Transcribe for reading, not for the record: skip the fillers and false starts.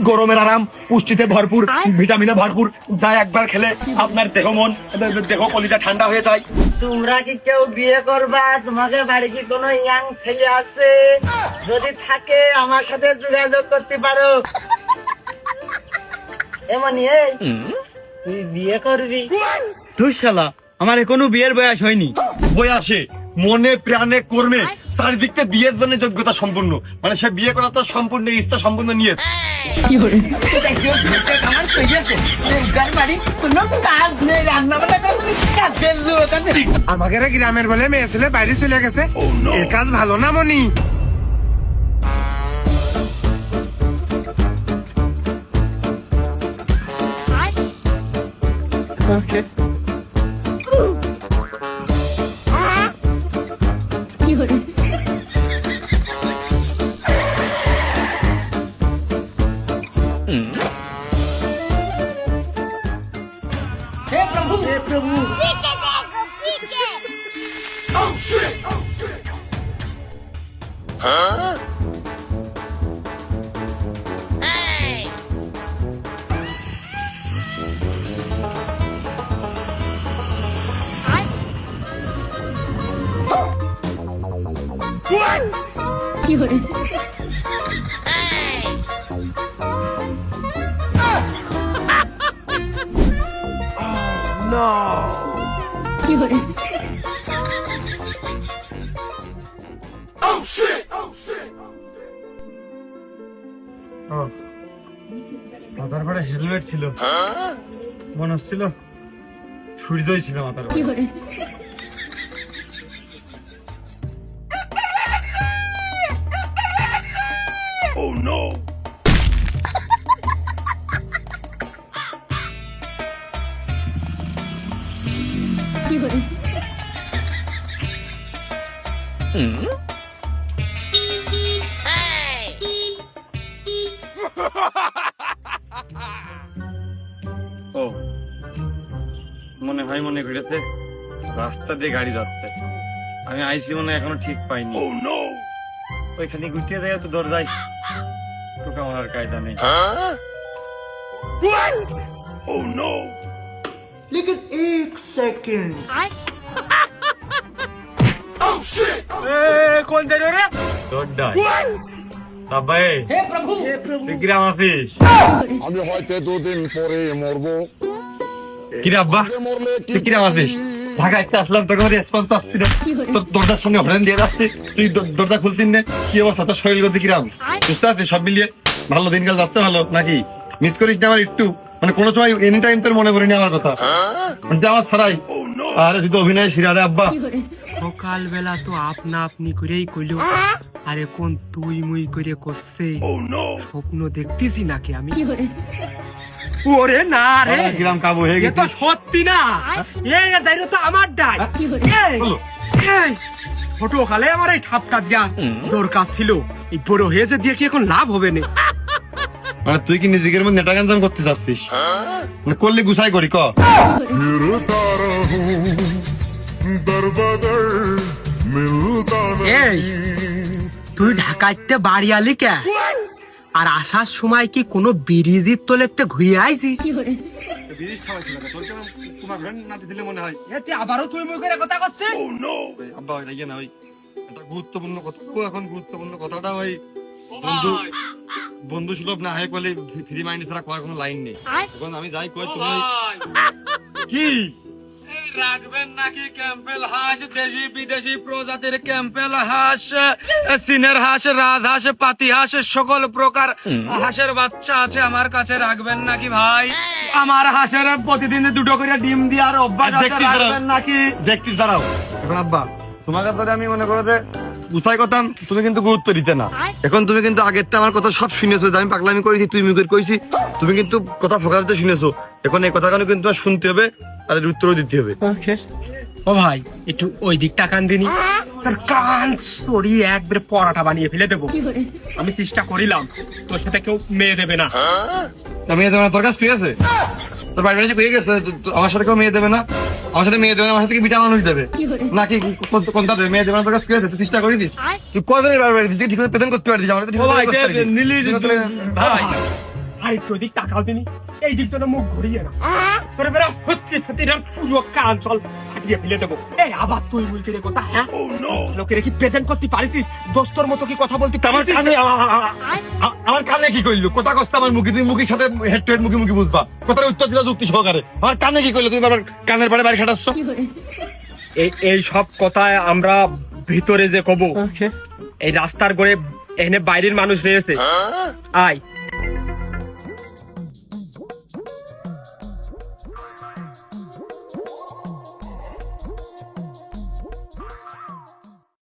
গরমের আরাম, পুষ্টিতে ভরপুর, ভিটামিনে ভরপুর, যা একবার খেলে আপনার দেহ কলিজা ঠান্ডা হয়ে যায়। তোমরা কি কেউ বিয়ে করবা? তোমাকে বাড়ি কি কোনো ইয়াং ছেলে আছে? যদি থাকে আমার সাথে যোগাযোগ করতে পারো। এমন এই তুই বিয়ে করবি? তুই শালা, আমার এখনো বিয়ের বয়স হয়নি। বয়সে মনে প্রাণে কর্মে চারিদিক থেকে বিয়ের জন্য যোগ্যতা সম্পূর্ণ, মানে সে বিয়ে করা তো সম্পূর্ণ ইচ্ছা সম্পূর্ণ নিয়ে। আমার কইয়াছে বাড়ি কোনো কাজ নেই, রান্না বান্না করে কাজের লোক আছে। আমাদের গ্রামের বলে মেয়ে ছেলে বাইরে চলে গেছে, এই কাজ ভালো না মনি? पीछे देखो पीछे। মাথার পরে হেলমেট ছিল, মনে হচ্ছিল সূর্যই ছিল মাথার উপরে। ও মনে হয় মনে করেছে রাস্তা দিয়ে গাড়ি যাচ্ছে, আমি আইসি মনে হয় এখনো ঠিক পাইনি। ওইখানে গুটিয়ে দেয় তো দরজায় টোকা মারার কায়দা নেই। लेकिन एक सेकंड কোন জায়গায় রে? দরজায় তাবাই তুই গ্রাম আছিস? আমি হয়তো 2 দিন পরে মরবো। কিরে আব্বা, মরলে তুই কিরাম আছিস? ঢাকায় একটা আসলাম, তোকে রেসপন্স আসছি না, তোর দরজার সামনে হরেন দিয়ে যাচ্ছি, তুই দরজা খুলছিস না। কি অবস্থা তোর শরীর গতি কিরাম? বুঝতে পারছিস? সব মিলিয়ে ভালো দিনকাল যাচ্ছে ভালো নাকি? মিস করিস না আমার একটু, মানে কোনো সময় এনি টাইম তোর মনে পড়েনি আমার কথা, মানে আমার ছাড়াই। আরে তুই তো অভিনয় শিরারে আব্বা। সকালবেলা তো আপনা আপনি করেই কইলো, আর এখন তুই মুই করে করছে। স্বপ্ন দেখতেছি নাকি আমি? ওরে না রে, গ্রাম কাবু হয়ে এ গেছে। তো সত্যি না, এই যাইলো তো আমার ডাই। বলো। এই ছোট কালে আমার এই ঠাপটা দিয়া দরকার ছিল, এই বড় হয়েছে দিয়ে কি এখন লাভ হবে না? মানে তুই কি নিজের মধ্যে নেটা গাঞ্জাম করতে চাচ্ছিস? মানে করলে গুছাই করি ক। फिरता रहूं दर बदर मिलता এই তুই ঢাকাইতে বাড়ি আলি কে? আর আসার সময় কি কোনো ব্রিজের তলেতে ঘুরে আইছিস? বিরিশ খাওয়াইছিল না, তোর কেমন তোমার ফ্রেন্ড নাতি দিলে মনে হয়। এতে আবারও তুই মুই করে কথা করছিস? আব্বা ওই না ওই একটা গুরুত্বপূর্ণ কথা, এখন গুরুত্বপূর্ণ কথাটা ওই বন্ধু বন্ধু সুলভ না হয় বলে ফ্রি মাইন্ড ছাড়া করার কোনো লাইন নেই। এখন আমি যাই কই তুমি কি রাখবেন নাকি ক্যাম্পেল হাঁস, দেশি বিদেশি প্রজাতির ক্যাম্পেল হাঁস, চীনের হাঁস, রাজহাঁস, পাতি হাঁস, সকল প্রকার হাঁসের বাচ্চা আছে আমার কাছে, রাখবেন নাকি ভাই? আমার হাঁসের প্রতিদিন 2টো করে ডিম দেওয়ার অভ্যাস আছে, দেখতে দাঁড়াও। রাখবেন নাকি? দেখতিস দাঁড়াও। এখন আব্বা তোমার কাছে আমি মনে করো যে গুছাই করতাম, তুমি কিন্তু গুরুত্ব দিতে না। এখন তুমি কিন্তু আগের তো আমার কথা সব শুনেছো, যে আমি পাগলামি করেছি, তুই মুখের কইছি, তুমি কিন্তু কথা ফোকাস দিয়ে শুনেছো। এখন এই কথাগুলো কিন্তু আর শুনতে হবে, আর এর উত্তরও দিতে হবে। ও ভাই একটু ওই দিকটা কান দিনি, তোর কান সরিয়ে একবারে পরাটা বানিয়ে ফেলে দেবো। আমি চেষ্টা করিলাম, তোর সাথে কেউ মেয়ে দেবে না। আমি তোমার তোর কাছে কি আছে? তোর বাড়ি বাড়ি কয়ে গেছে আমার সাথে কেউ মেয়ে দেবে না, আমার সাথে মেয়ে দেবে না, আমার সাথে বিটা মানুষ দেবে নাকি কোনটা দেবে? মেয়ে দেবে না, তোর কাছে কি আছে? তুই চেষ্টা করে দিস, তুই কদিনের বাড়ি বাড়ি তুই ঠিক করে প্রেজেন্ট করতে পারছিস? আমার ও ভাই, নিলি ভাই একটু ওদিক তাকাও দিনি এই দিক জন্য মুখ ঘুরিয়ে না তোর বেড়া সত্যি সত্যি না পুরো কান চল ফাটিয়ে ফেলে দেবো এই আবার তুই মুই করে কথা হ্যাঁ লোকের কি প্রেজেন্ট করতে পারিস দোস্তর মতো কি কথা বলতে আমার পারিস কানে আমার কানে কি কইলো কথা কষ্ট আমার মুখে তুমি মুখের সাথে হেড টু হেড মুখে মুখে বুঝবা কথার উত্তর দিলা যুক্তি সহকারে আমার কানে কি কইলো তুমি আবার কানের পাড়ে বাড়ি খাটাচ্ছ এই সব কথায় আমরা ভিতরে যে কব এই রাস্তার গড়ে এখানে বাইরের মানুষ রয়েছে আয়